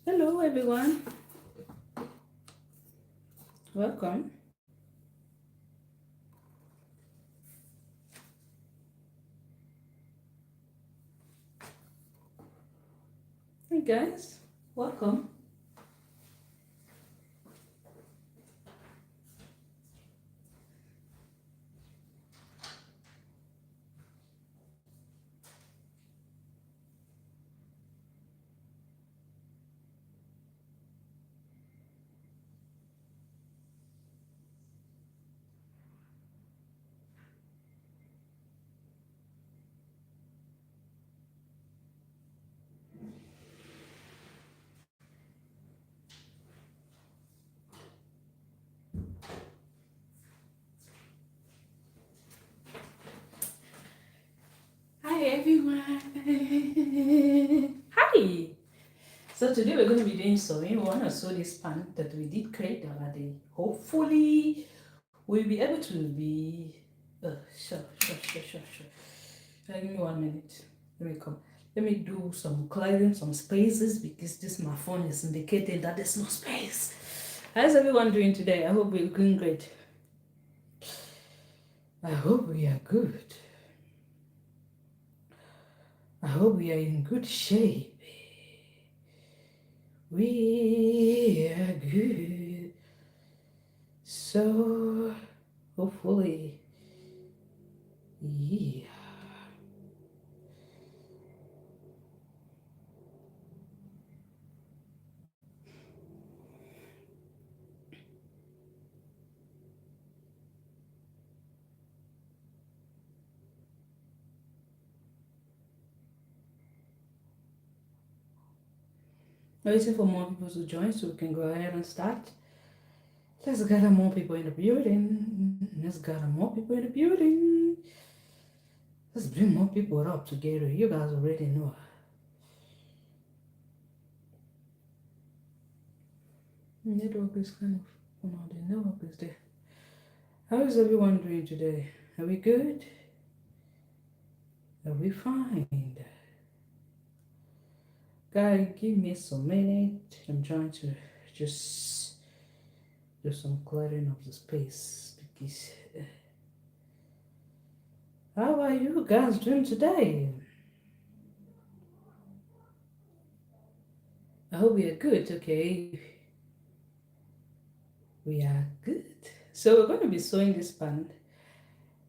Hello everyone, welcome. Hey guys, welcome. Hi everyone. Hi. So today we're going to be doing sewing. We want to sew this pant that we did create the other day. Hopefully we'll be able to be. Sure. Give me 1 minute. Let me come. Let me do some clearing some spaces because this my phone is indicating that there's no space. How's everyone doing today? I hope we're doing great. I hope we are good. I hope we are in good shape. We are good. So hopefully, yeah. Waiting for more people to join so we can go ahead and start. Let's gather more people in the building. Let's gather more people in the building. Let's bring more people up together. You guys already know. Network is kind of, oh no, the network is there. How is everyone doing today? Are we good? Are we fine? Guy, give me some minute. I'm trying to just do some clearing of the space because how are you guys doing today? I hope we are good. Okay, we are good. So we're going to be sewing this band.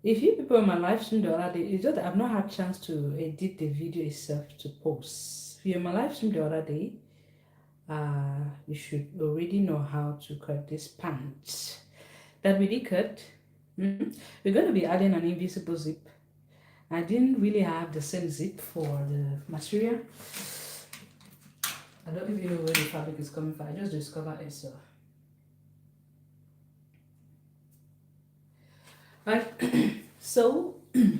If you people on my live stream the other day, it's just that I've not had chance to edit the video itself to post. If you're on my live stream the other day, you should already know how to cut this pants that we did cut. We're going to be adding an invisible zip. I didn't really have the same zip for the material. I don't even know where the fabric is coming from. I just discovered it. So right. So we're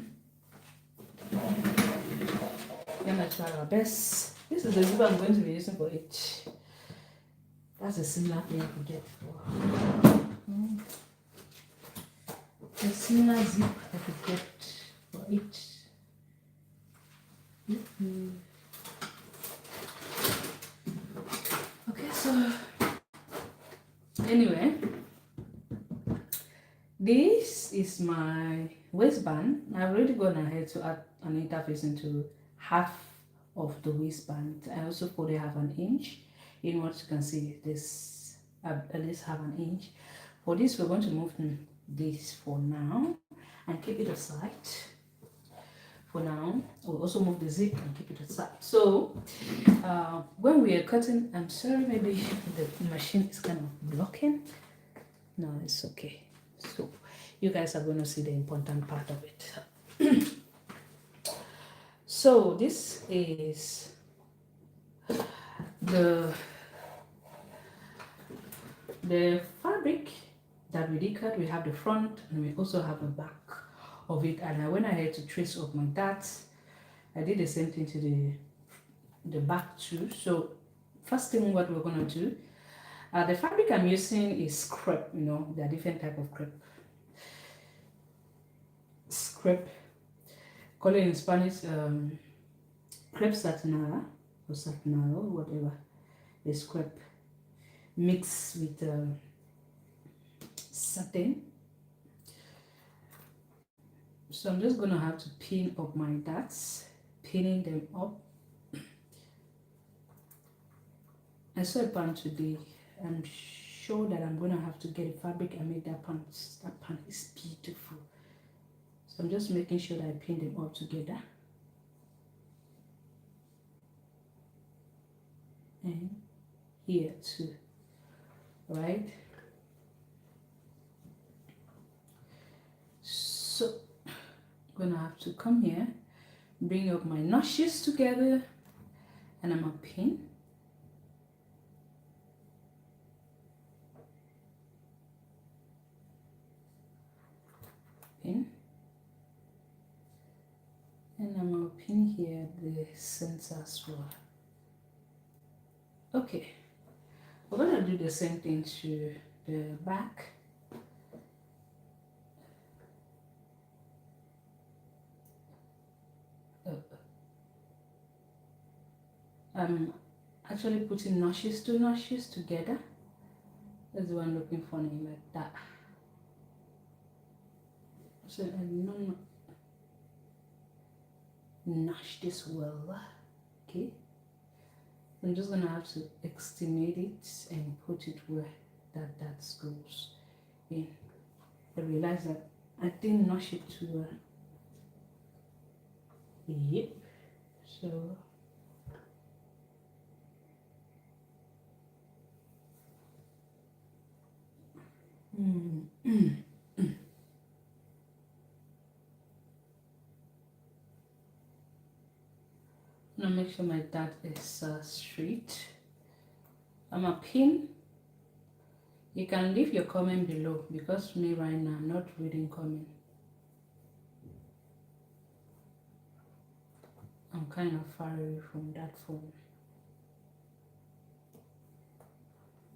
gonna try our best. This is the zip I'm going to be using for it. That's a similar thing I could get for a similar zip I could get for it. Okay, so anyway, this is my waistband. I've already gone ahead to add an interface into half of the waistband. I also put it half an inch. In what you can see, this at least half an inch. For this, we're going to move this for now and keep it aside. For now, we'll also move the zip and keep it aside. So when we are cutting, I'm sorry, maybe the machine is kind of blocking. No, it's okay. So you guys are going to see the important part of it. So this is the fabric that we did cut. We have the front and we also have the back of it, and I went ahead to trace up my darts. I did the same thing to the back too. So first thing what we're gonna do, the fabric I'm using is crepe. You know, there are different type of crepe. Crepe, call it in Spanish crepe satinada or satinado, whatever. It's crepe mixed with satin. So I'm just gonna have to pin up my darts, pinning them up. I saw a pant today. I'm sure that I'm gonna have to get a fabric and make that pant. That pant is beautiful. So I'm just making sure that I pin them up together. And here too, right? So I'm gonna have to come here, bring up my notches together, and I'm gonna pin. Pin. And I'm gonna pin here at the center as well. Okay, we're gonna do the same thing to the back. I'm actually putting notches to notches together. That's the one looking funny like that. So I don't notch this well. Okay. I'm just gonna have to estimate it and put it where that goes in. I realized that I didn't notch it too well. Yep. So now make sure my dart is straight. I'm a pin. You can leave your comment below because me right now I'm not reading comment. I'm kind of far away from that phone.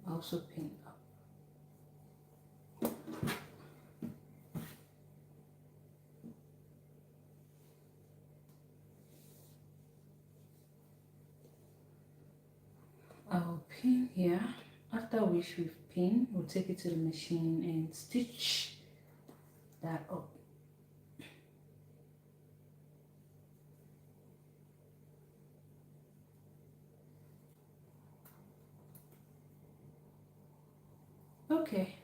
Also pin up. I'll pin here. After which we've pinned, we'll take it to the machine and stitch that up. Okay,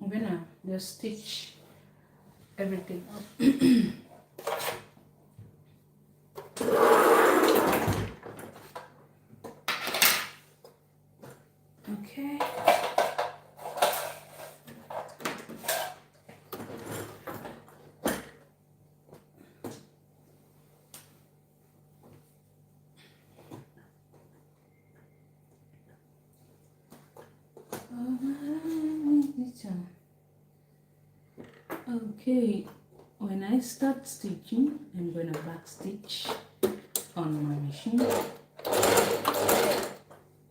I'm gonna just stitch everything up. Okay. Okay, when I start stitching, I'm going to back stitch on my machine.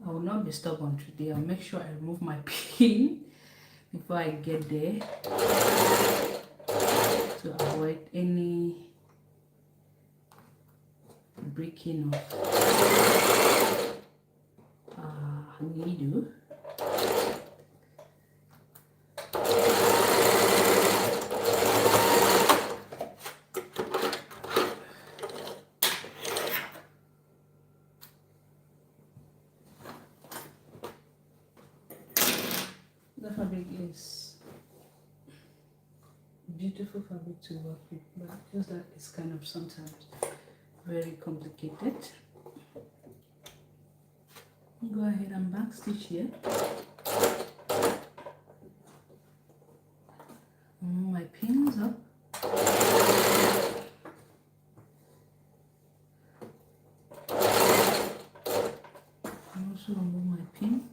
I will not be stubborn today. I'll make sure I remove my pin before I get there to avoid any breaking of needle. The fabric is beautiful fabric to work with, but just that it's kind of sometimes very complicated. Go ahead and back stitch here. Move my pins up. Also remove my pin.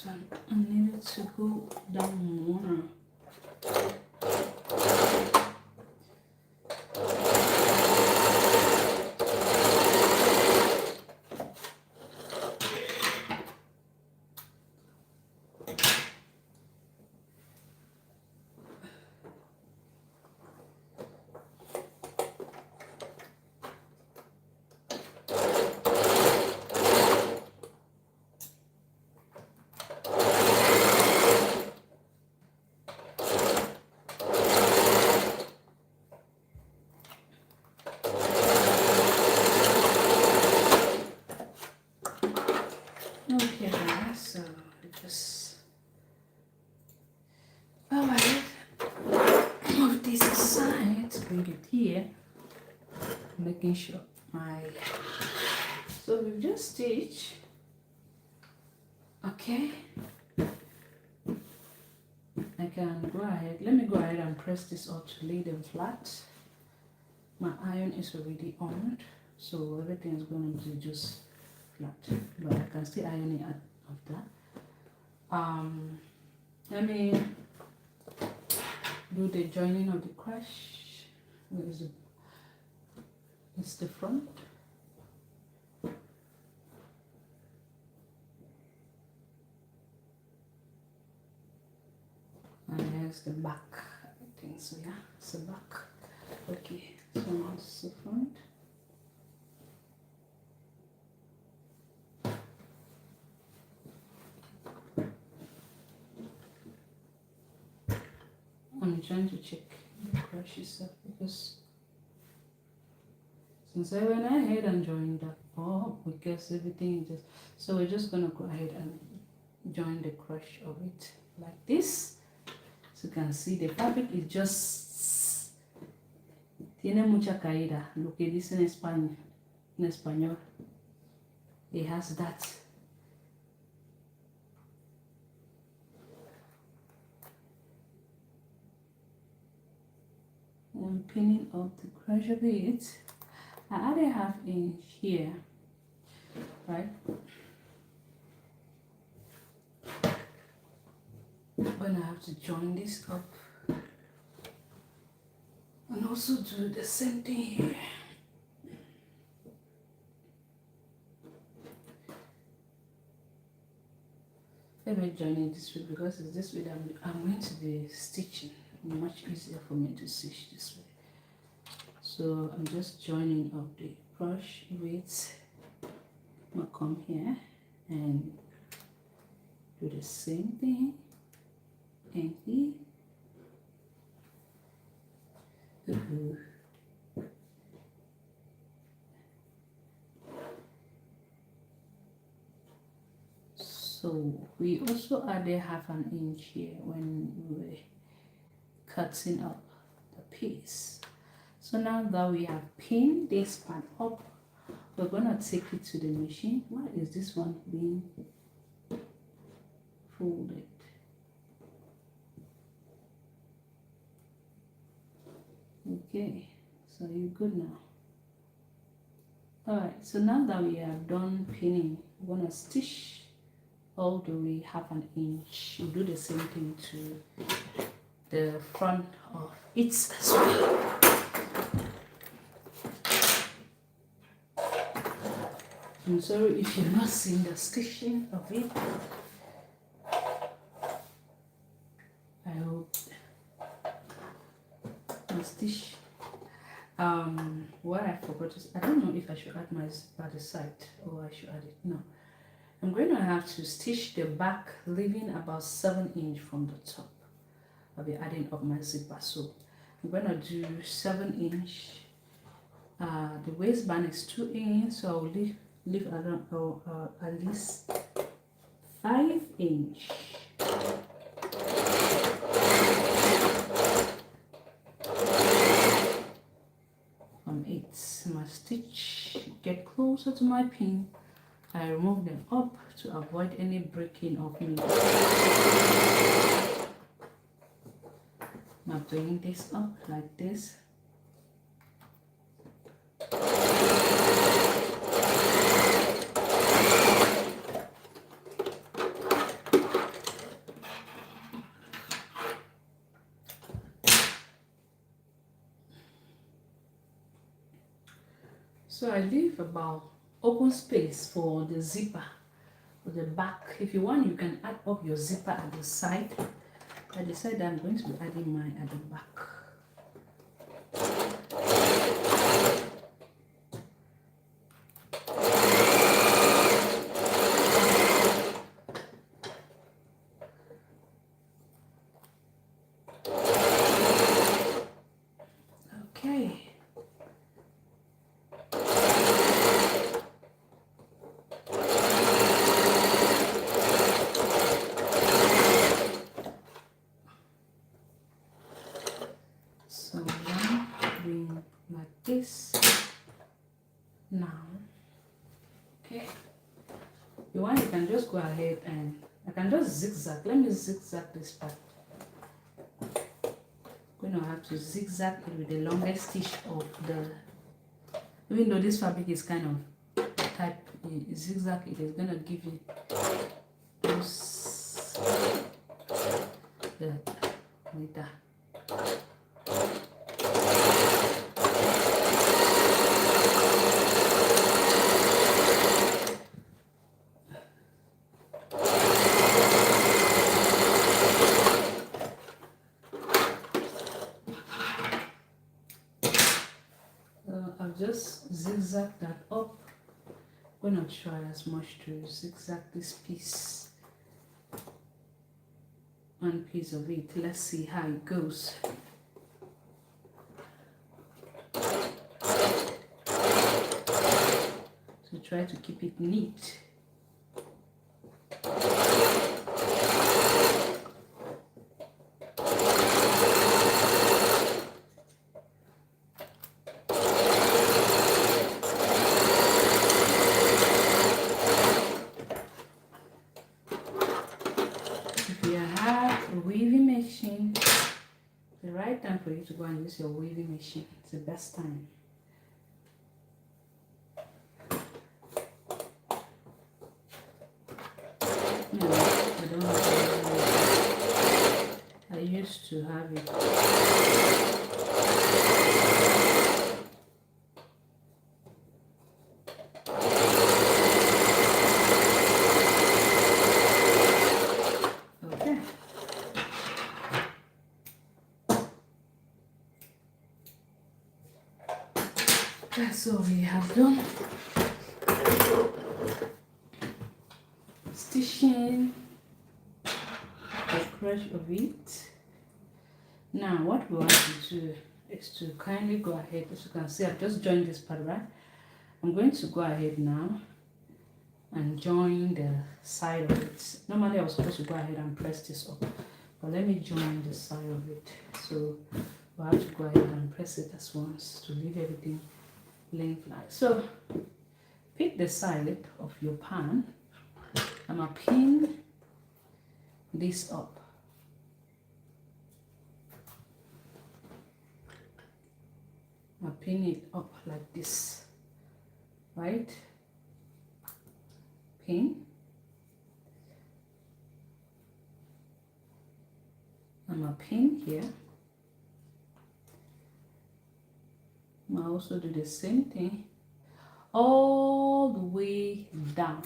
and I needed to go down more. Okay guys, so just alright, move this aside, bring it here, making sure so we just stitch. Okay, I can go ahead, let me go ahead and press this up to lay them flat. My iron is already on, so everything is going to be just flat, but I can still iron it after. Let me do the joining of the crush. Where is it? It's the front. And here's the back, I think so, yeah, it's the back. Okay, so that's the front. I'm trying to check the crush itself because since I went ahead and joined that up, because everything is just, so we're just gonna go ahead and join the crush of it like this. So you can see the fabric is just tiene mucha caída, lo que dice en español. It has that. I'm pinning up the crush of it. I added 1/2 inch here, right? When I have to join this up and also do the same thing here. Let me join it this way because it's this way that I'm going to be stitching. Much easier for me to stitch this way. So I'm just joining up the crush with my comb here and do the same thing and here. So we also added 1/2 inch here when we were cutting up the piece. So now that we have pinned this part up, we're gonna take it to the machine. Why is this one being folded? Okay, so you're good now. Alright, so now that we have done pinning, we're gonna stitch all the way 1/2 inch. You do the same thing to the front of it as well. I'm sorry if you're not seeing the stitching of it. I hope the stitch. What I forgot is, I don't know if I should add my by the side or I should add it. No, I'm going to have to stitch the back, leaving about 7 inch from the top. I'll be adding up my zipper, so I'm going to do 7 inch. The waistband is 2 inch, so I'll leave around at least 5 inch. From it, my stitch get closer to my pin. I remove them up to avoid any breaking of needle. Now bring this up like this. So I leave about open space for the zipper, for the back. If you want, you can add up your zipper at the side. I decided I'm going to be adding mine at the back. Okay. So one ring like this. Now, okay. You want, you can just go ahead and I can just zigzag. Let me zigzag this part. I'm going to have to zigzag it with the longest stitch of the, even though this fabric is kind of type zigzag, it is going to give you those like that. I've just zigzagged that up. I'm going to try as much to zigzag this piece, one piece of it. Let's see how it goes. So try to keep it neat. The right time for you to go and use your weaving machine. It's the best time. No, I don't have it. I used to have it. Okay. That's all we have done. Stitching the crotch of it. Now what we want to do is to kindly go ahead. As you can see, I've just joined this part, right? I'm going to go ahead now and join the side of it. Normally I was supposed to go ahead and press this up, but let me join the side of it. So we'll have to go ahead and press it as once to leave everything lengthwise. So pick the side of your pan. I'm gonna pin this up. I'll pin it up like this, right? Pin. I'm gonna pin here. I'll also do the same thing all the way down.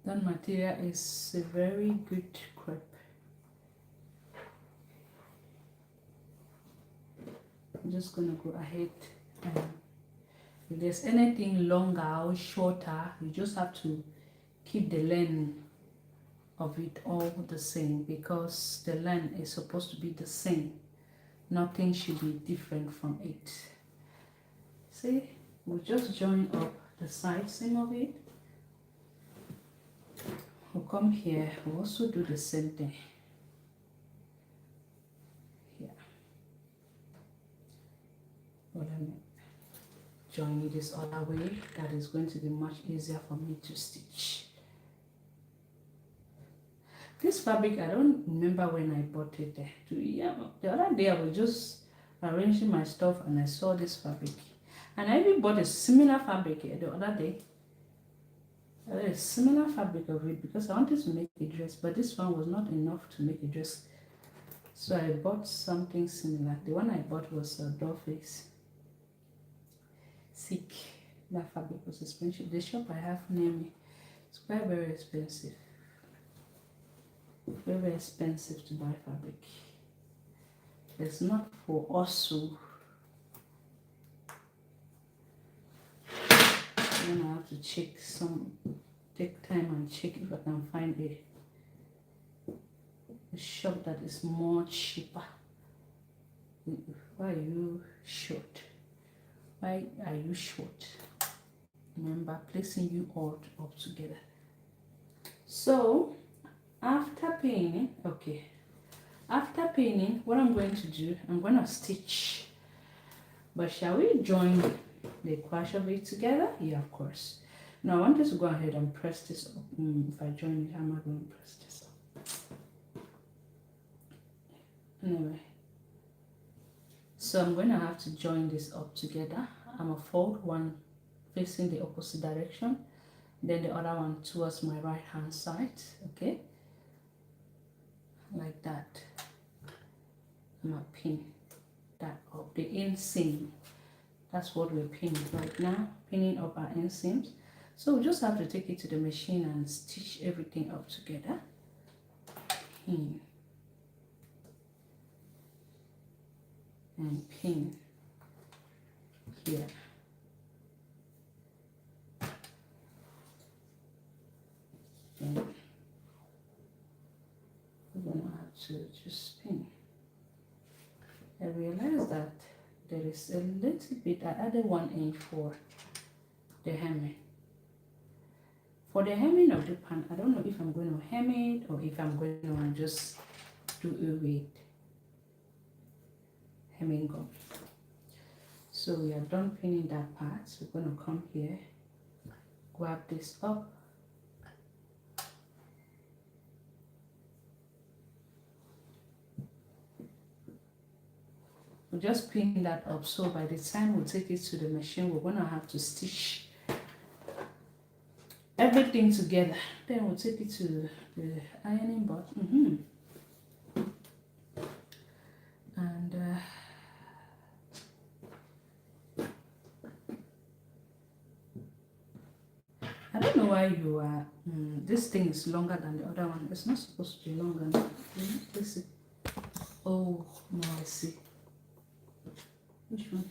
That material is a very good crepe. I'm just gonna go ahead and if there's anything longer or shorter, you just have to keep the length of it all the same, because the length is supposed to be the same. Nothing should be different from it. See, we'll just join up the side seam of it. We'll come here, we'll also do the same thing here. Well, let me join it this other way. That is going to be much easier for me to stitch. This fabric, I don't remember when I bought it there. Yeah, the other day I was just arranging my stuff and I saw this fabric. And I even bought a similar fabric here the other day. a similar fabric of it because I wanted to make a dress, but this one was not enough to make a dress. So I bought something similar. The one I bought was a doll face. Sick. That fabric was expensive. The shop I have near me, it's quite very expensive. Very, very expensive to buy fabric. It's not for us who. Then I have to take time and check if I can find a shop that is more cheaper. Why are you short? Why are you short? Remember, placing you all up together. So after pinning, okay. After pinning, what I'm going to do, I'm going to stitch. But shall we join the quash of it together? Yeah, of course. Now I want us to go ahead and press this up. If I join it, how am I going to press this up? Anyway, so I'm going to have to join this up together. I'm going to fold one facing the opposite direction, then the other one towards my right hand side, okay, like that. I'm going to pin that up, the inseam. That's what we're pinning right now, pinning up our inseams. So we just have to take it to the machine and stitch everything up together. Pin and pin here. And we're gonna have to just pin. I realized that there is a little bit, I added 1 inch for the hemming. For the hemming of the pan, I don't know if I'm going to hem it or if I'm going to just do it with hemming gum. So we are done pinning that part. So we're going to come here, grab this up. We'll just pin that up, so by the time we take it to the machine, we're going to have to stitch everything together. Then we'll take it to the ironing board. And I don't know why you are this thing is longer than the other one. It's not supposed to be longer. Let's see. Oh no, I see. Which one?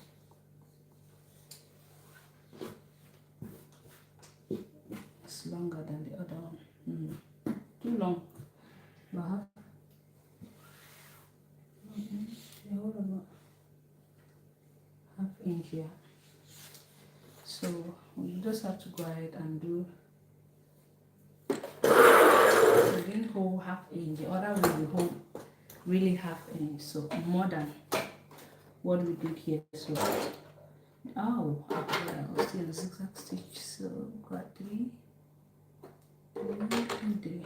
It's longer than the other one. Too long. But half inch here. So we just have to go ahead and do. We didn't hold half inch. The other way we hold really half inch. So more than what we did here. So oh, okay, I was still in the zigzag stitch. So got 3 and 3.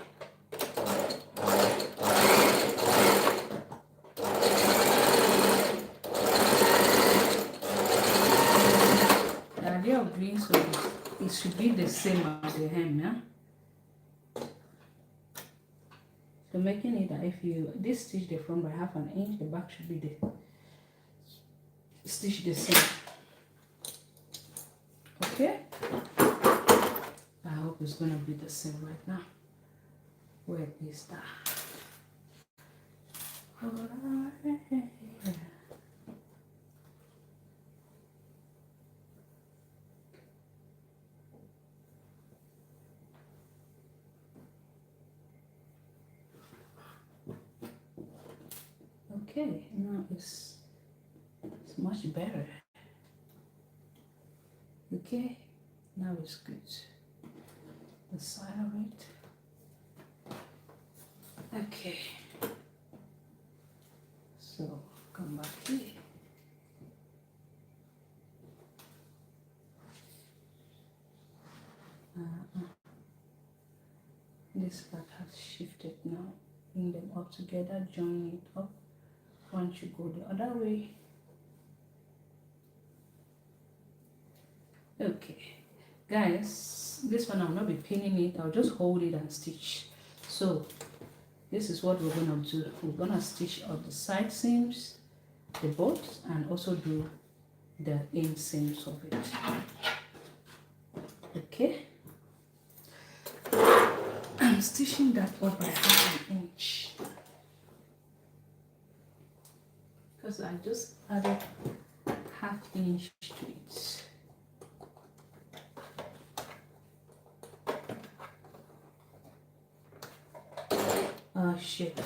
The idea of doing so is it should be the same as the hem, yeah? So making it that if you this stitch the front by half an inch, the back should be the stitch the same. Okay, I hope it's gonna be the same right now. Where is that? Okay, now it's much better. Okay, now it's good. The side of it. Okay. So come back here. This part has shifted now. Bring them up together, join it up. Once you go the other way. Okay, guys, this one I'll not be pinning it, I'll just hold it and stitch. So this is what we're gonna do. We're gonna stitch up the side seams, the bolt, and also do the inseams of it. Okay, I'm stitching that up by 1/2 inch because I just added 1/2 inch to it. Oh shit.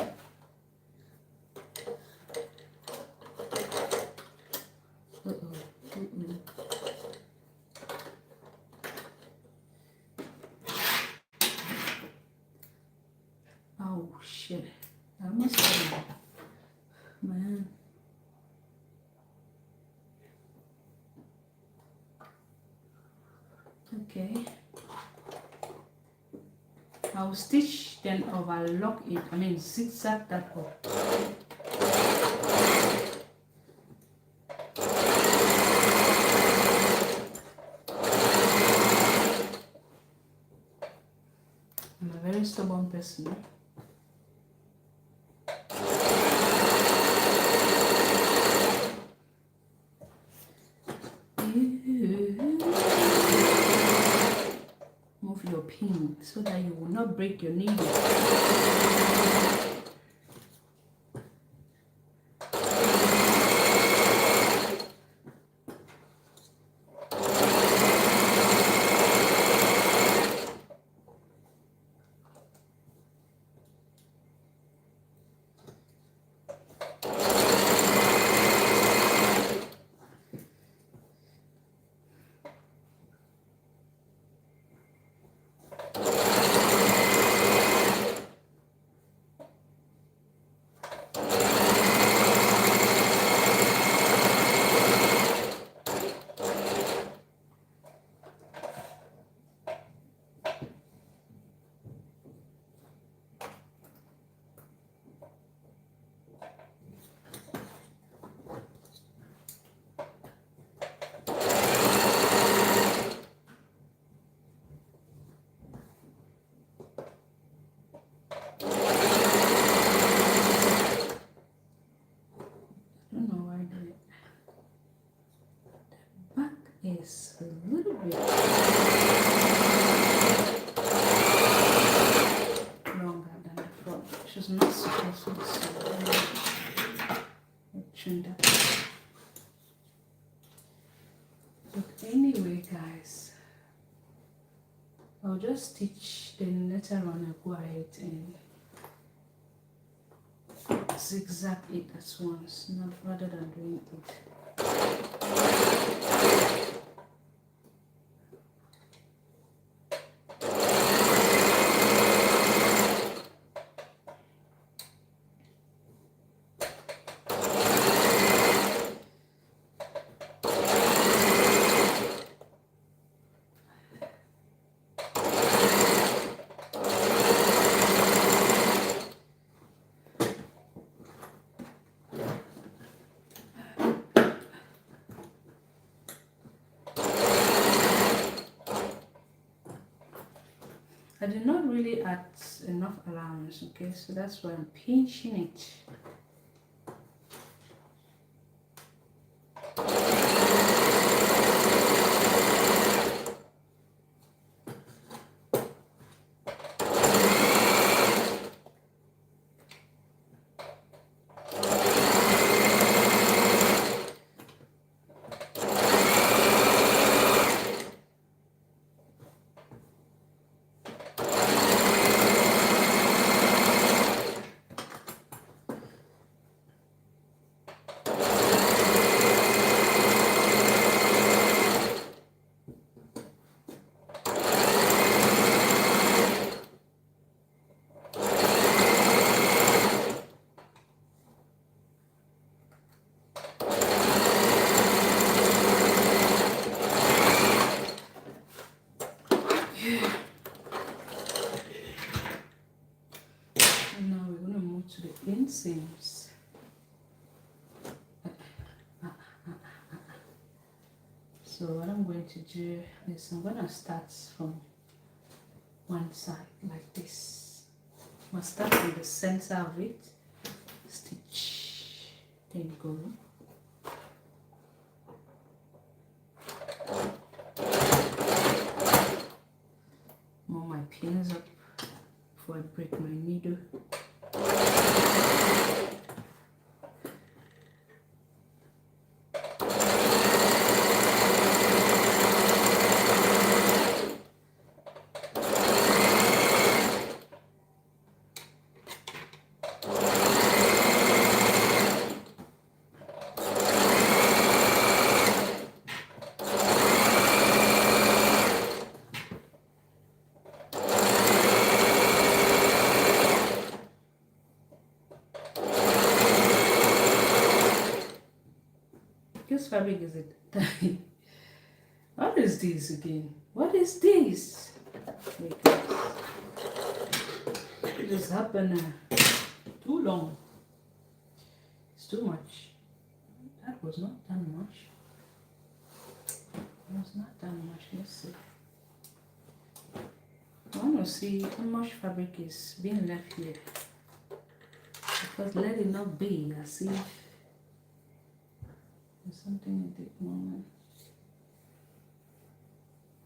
Oh shit. I almost got it. Man. Okay. I'll stitch then overlock it. I mean zigzag that up. I'm a very stubborn person. Move your pin so that you will not break your needle. Is a little bit longer than the front, which is not supposed to be so. Trim that. But anyway, guys, I'll just stitch, then later on I'll go ahead and zigzag it at once, not rather than doing it. I did not really add enough allowance, okay, so that's why I'm pinching it. Inseams. So what I'm going to do is I'm going to start from one side like this. Must start from the center of it, stitch, then go. Move my pins up before I break my needle. This fabric is it? What is this again? What is this? It has happened too long. It's too much. That was not that much. It was not that much. Let's see. I want to see how much fabric is being left here. Because let it not be as if there's something in the moment.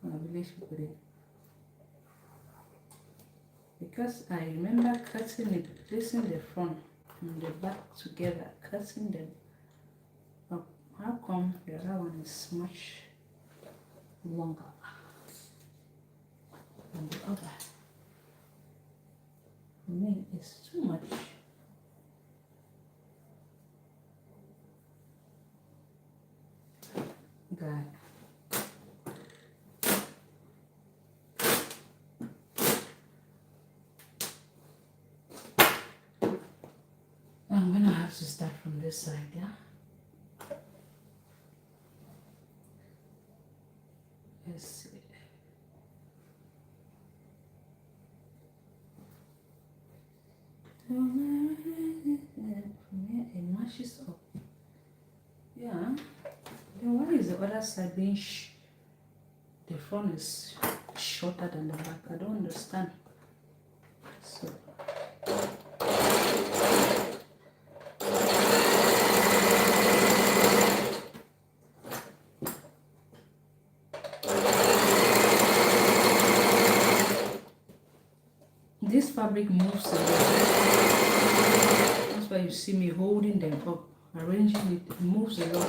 I believe you put it. Because I remember cutting it, placing the front and the back together, cutting them up. How come the other one is much longer than the other? For me, it's too much. Guy. I'm gonna have to start from this side, yeah? Let's see. From here it matches up. Yeah. Then why is the other side being the front is shorter than the back? I don't understand. So this fabric moves a lot. That's why you see me holding them up, arranging it. It moves a lot.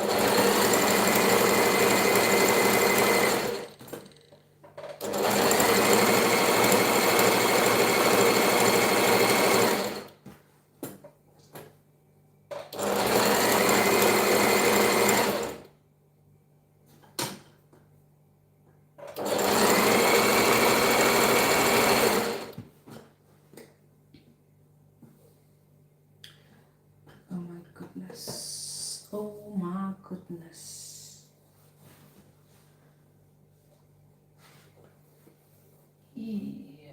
Oh my goodness. Yeah.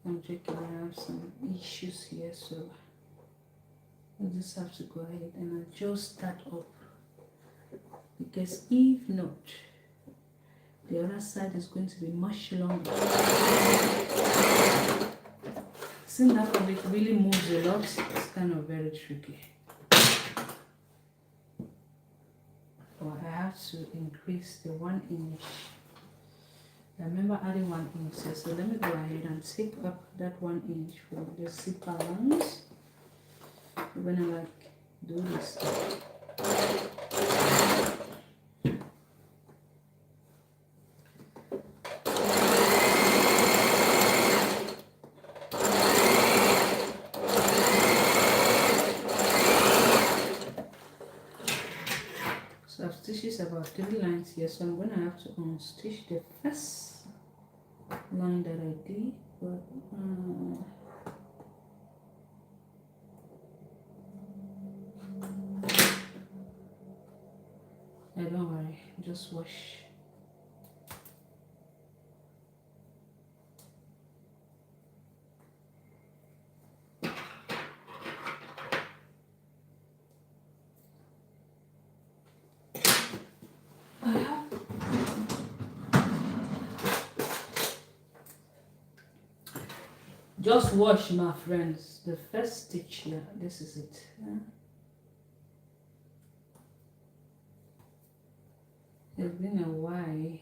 I'm checking, I have some issues here, so I just have to go ahead and adjust that up. Because if not, the other side is going to be much longer. Since that fabric really moves a lot, it's kind of very tricky. Or I have to increase the 1 inch. I remember adding 1 inch, so let me go ahead and take up that 1 inch for the zipper lines. We're gonna do this. So I've stitched about 3 lines here, so I'm going to have to unstitch the first line that I did, but don't worry, just wash. Just wash, my friends. The first stitch here, this is it. It's been a while.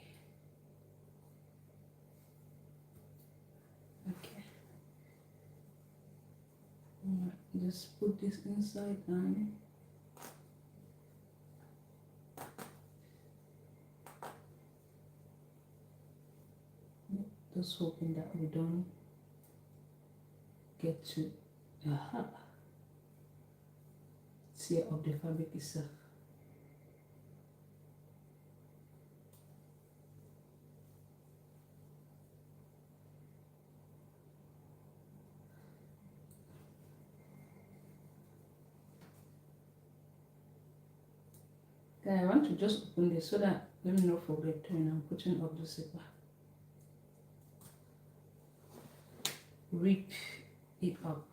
Okay. Just put this inside and just hoping that we don't get to tear up the fabric itself. Okay, I want to just open this so that let me not forget when I'm putting up the zipper. Rip it up.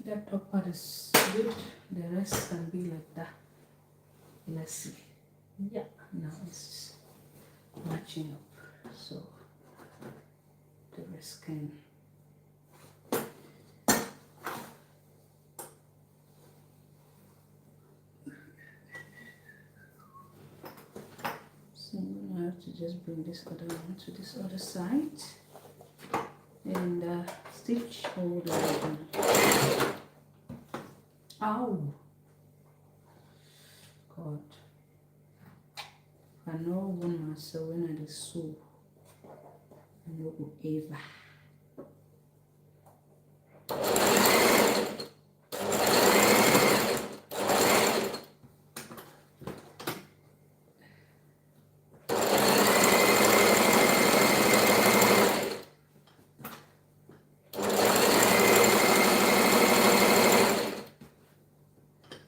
That top part is good, the rest can be like that. Let's see. Yeah, now it's matching up, so the rest can. So I'm gonna have to just bring this other one to this other side and stitch all the way down. Ow! God, I know one myself when I did sew, I know ever.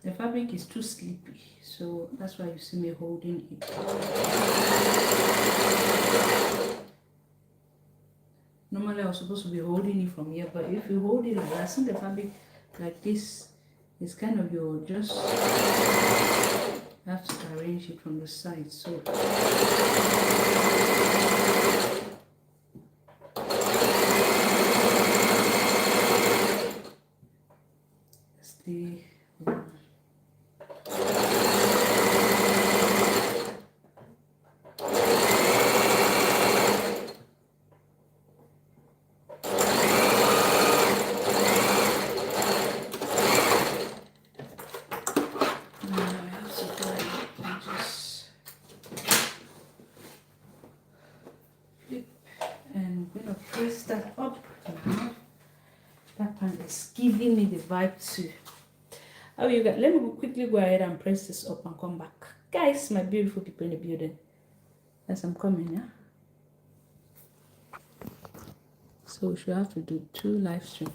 The fabric is too sleepy, so that's why you see me holding it. Normally I was supposed to be holding it from here, but if you hold it like that, since the fabric like this, it's kind of your just have to arrange it from the side. So it's the press that up. That one is giving me the vibe too. Oh, you got, let me quickly go ahead and press this up and come back. Guys, my beautiful people in the building. As I'm coming, yeah. So we should have to do 2 live streams.